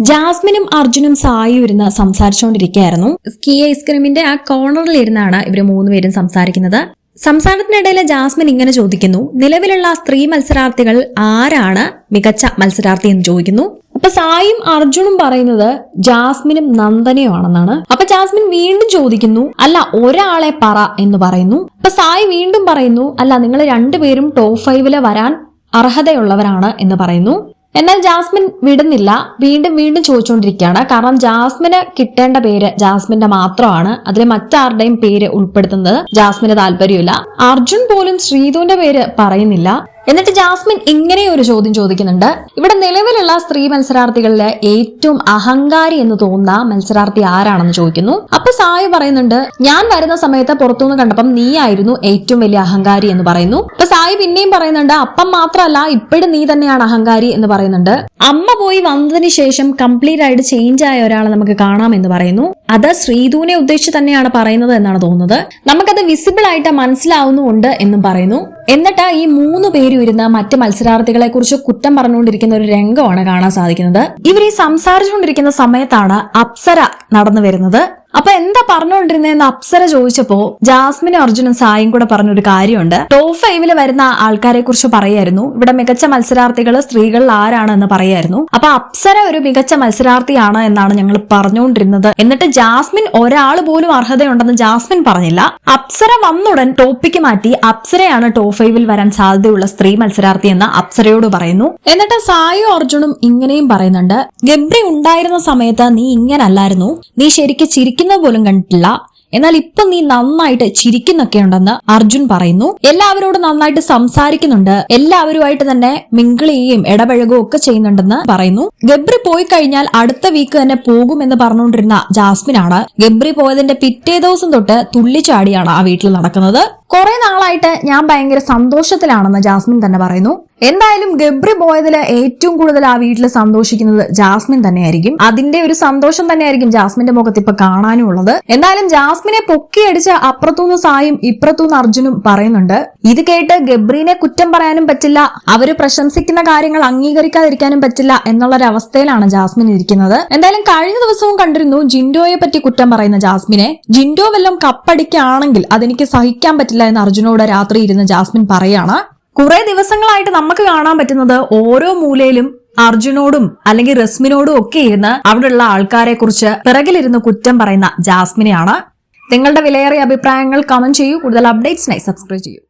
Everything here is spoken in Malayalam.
ജാസ്മിനും അർജുനും സായും ഇരുന്ന് സംസാരിച്ചുകൊണ്ടിരിക്കുകയായിരുന്നു. സ്കീ ഐസ്ക്രീമിന്റെ ആ കോർണറിൽ ഇരുന്നാണ് ഇവര് മൂന്നുപേരും സംസാരിക്കുന്നത്. സംസാരത്തിനിടയിൽ ജാസ്മിൻ ഇങ്ങനെ ചോദിക്കുന്നു, നിലവിലുള്ള സ്ത്രീ മത്സരാർത്ഥികൾ ആരാണ് മികച്ച മത്സരാർത്ഥി എന്ന് ചോദിക്കുന്നു. അപ്പൊ സായും അർജുനും പറയുന്നത് ജാസ്മിനും നന്ദനയും ആണെന്നാണ്. അപ്പൊ ജാസ്മിൻ വീണ്ടും ചോദിക്കുന്നു, അല്ല ഒരാളെ പറ എന്ന് പറയുന്നു. അപ്പൊ സായി വീണ്ടും പറയുന്നു, അല്ല നിങ്ങൾ രണ്ടുപേരും ടോപ്പ് 5 വരാൻ അർഹതയുള്ളവരാണ് എന്ന് പറയുന്നു. എന്നാൽ ജാസ്മിൻ വിടുന്നില്ല, വീണ്ടും ചോദിച്ചുകൊണ്ടിരിക്കുകയാണ്. കാരണം ജാസ്മിന് കിട്ടേണ്ട പേര് ജാസ്മിന്റെ മാത്രമാണ്, അതിൽ മറ്റാരുടെയും പേര് ഉൾപ്പെടുത്തുന്നത് ജാസ്മിന് താല്പര്യമില്ല. അർജുൻ പോലും ശ്രീധുവിന്റെ പേര് പറയുന്നില്ല. എന്നിട്ട് ജാസ്മിൻ ഇങ്ങനെ ഒരു ചോദ്യം ചോദിക്കുന്നുണ്ട്, ഇവിടെ നിലവിലുള്ള സ്ത്രീ മത്സരാർത്ഥികളിലെ ഏറ്റവും അഹങ്കാരി എന്ന് തോന്നുന്ന മത്സരാർത്ഥി ആരാണെന്ന് ചോദിക്കുന്നു. അപ്പൊ സായി പറയുന്നുണ്ട്, ഞാൻ വരുന്ന സമയത്ത് പുറത്തുനിന്ന് കണ്ടപ്പം നീ ആയിരുന്നു ഏറ്റവും വലിയ അഹങ്കാരി എന്ന് പറയുന്നു. അപ്പൊ സായി പിന്നെയും പറയുന്നുണ്ട്, അപ്പം മാത്രമല്ല ഇപ്പോഴും നീ തന്നെയാണ് അഹങ്കാരി എന്ന് പറയുന്നുണ്ട്. അമ്മ പോയി വന്നതിന് ശേഷം കംപ്ലീറ്റ് ആയിട്ട് ചേഞ്ച് ആയ ഒരാളെ നമുക്ക് കാണാം എന്ന് പറയുന്നു. അത് ശ്രീധുവിനെ ഉദ്ദേശിച്ച് തന്നെയാണ് പറയുന്നത് എന്നാണ് തോന്നുന്നത്. നമുക്കത് വിസിബിൾ ആയിട്ട് മനസ്സിലാവുന്നുണ്ട് എന്നും പറയുന്നു. എന്നിട്ട് ഈ 3 പേരും ഇരുന്ന് മറ്റ് മത്സരാർത്ഥികളെ കുറിച്ച് കുറ്റം പറഞ്ഞുകൊണ്ടിരിക്കുന്ന ഒരു രംഗമാണ് കാണാൻ സാധിക്കുന്നത്. ഇവർ ഈ സംസാരിച്ചുകൊണ്ടിരിക്കുന്ന സമയത്താണ് അപ്സര നടന്നു വരുന്നത്. അപ്പൊ എന്താ പറഞ്ഞുകൊണ്ടിരുന്നതെന്ന് അപ്സര ചോദിച്ചപ്പോ ജാസ്മിനും അർജുനും സായും കൂടെ പറഞ്ഞൊരു കാര്യമുണ്ട്. ടോപ്പ് 5 വരുന്ന ആൾക്കാരെ കുറിച്ച് പറയായിരുന്നു, ഇവിടെ മികച്ച മത്സരാർത്ഥികൾ സ്ത്രീകളിൽ ആരാണെന്ന് പറയായിരുന്നു. അപ്പൊ അപ്സര ഒരു മികച്ച മത്സരാർത്ഥിയാണ് എന്നാണ് ഞങ്ങൾ പറഞ്ഞുകൊണ്ടിരുന്നത്. എന്നിട്ട് ജാസ്മിൻ ഒരാൾ പോലും അർഹതയുണ്ടെന്ന് ജാസ്മിൻ പറഞ്ഞില്ല. അപ്സര വന്നുടൻ ടോപ്പിക്ക് മാറ്റി അപ്സരയാണ് ടോപ്പ് 5 വരാൻ സാധ്യതയുള്ള സ്ത്രീ മത്സരാർത്ഥി എന്ന് അപ്സരയോട് പറയുന്നു. എന്നിട്ട് സായും അർജുനും ഇങ്ങനെയും പറയുന്നുണ്ട്, ഗബ്രി ഉണ്ടായിരുന്ന സമയത്ത് നീ ഇങ്ങനല്ലായിരുന്നു, നീ ശരിക്കും ചിരിക്കുന്ന പോലും കണ്ടിട്ടില്ല, എന്നാൽ ഇപ്പൊ നീ നന്നായിട്ട് ചിരിക്കുന്നൊക്കെ ഉണ്ടെന്ന് അർജുൻ പറയുന്നു. എല്ലാവരോടും നന്നായിട്ട് സംസാരിക്കുന്നുണ്ട്, എല്ലാവരുമായിട്ട് തന്നെ മിങ്കിൾ ചെയ്യുകയും ഇടപഴകുകയും ഒക്കെ ചെയ്യുന്നുണ്ടെന്ന് പറയുന്നു. ഗബ്രി പോയി കഴിഞ്ഞാൽ അടുത്ത വീക്ക് തന്നെ പോകുമെന്ന് പറഞ്ഞുകൊണ്ടിരുന്ന ജാസ്മിനാണ് ഗബ്രി പോയതിന്റെ പിറ്റേ ദിവസം തൊട്ട് തുള്ളിച്ചാടിയാണ് ആ വീട്ടിൽ നടക്കുന്നത്. കുറെ നാളായിട്ട് ഞാൻ ഭയങ്കര സന്തോഷത്തിലാണെന്ന് ജാസ്മിൻ തന്നെ പറയുന്നു. എന്തായാലും ഗബ്രി പോയതിൽ ഏറ്റവും കൂടുതൽ ആ വീട്ടിൽ സന്തോഷിക്കുന്നത് ജാസ്മിൻ തന്നെയായിരിക്കും. അതിന്റെ ഒരു സന്തോഷം തന്നെയായിരിക്കും ജാസ്മിന്റെ മുഖത്ത് ഇപ്പൊ കാണാനും ഉള്ളത്. എന്തായാലും ജാസ്മിനെ പൊക്കിയടിച്ച് അപ്പുറത്തുനിന്ന് സായും ഇപ്പുറത്തുനിന്ന് അർജുനും പറയുന്നുണ്ട്. ഇത് കേട്ട് ഗബ്രീനെ കുറ്റം പറയാനും പറ്റില്ല, അവര് പ്രശംസിക്കുന്ന കാര്യങ്ങൾ അംഗീകരിക്കാതിരിക്കാനും പറ്റില്ല എന്നുള്ളൊരവസ്ഥയിലാണ് ജാസ്മിൻ ഇരിക്കുന്നത്. എന്തായാലും കഴിഞ്ഞ ദിവസവും കണ്ടിരുന്നു ജിൻഡോയെ പറ്റി കുറ്റം പറയുന്ന ജാസ്മിനെ. ജിൻഡോ വല്ലതും കപ്പടിക്കുകയാണെങ്കിൽ അതെനിക്ക് സഹിക്കാൻ പറ്റില്ല എന്ന് അർജുനോട് രാത്രി ഇരുന്ന് ജാസ്മിൻ പറയാണ്. കുറെ ദിവസങ്ങളായിട്ട് നമുക്ക് കാണാൻ പറ്റുന്നത് ഓരോ മൂലയിലും അർജുനോടും അല്ലെങ്കിൽ റസ്മിനോടും ഒക്കെ ഇരുന്ന് അവിടെയുള്ള ആൾക്കാരെ കുറിച്ച് പിറകിലിരുന്ന് കുറ്റം പറയുന്ന ജാസ്മിനെയാണ്. നിങ്ങളുടെ വിലയേറിയ അഭിപ്രായങ്ങൾ കമന്റ് ചെയ്യൂ. കൂടുതൽ അപ്ഡേറ്റ്സിനായി സബ്സ്ക്രൈബ് ചെയ്യൂ.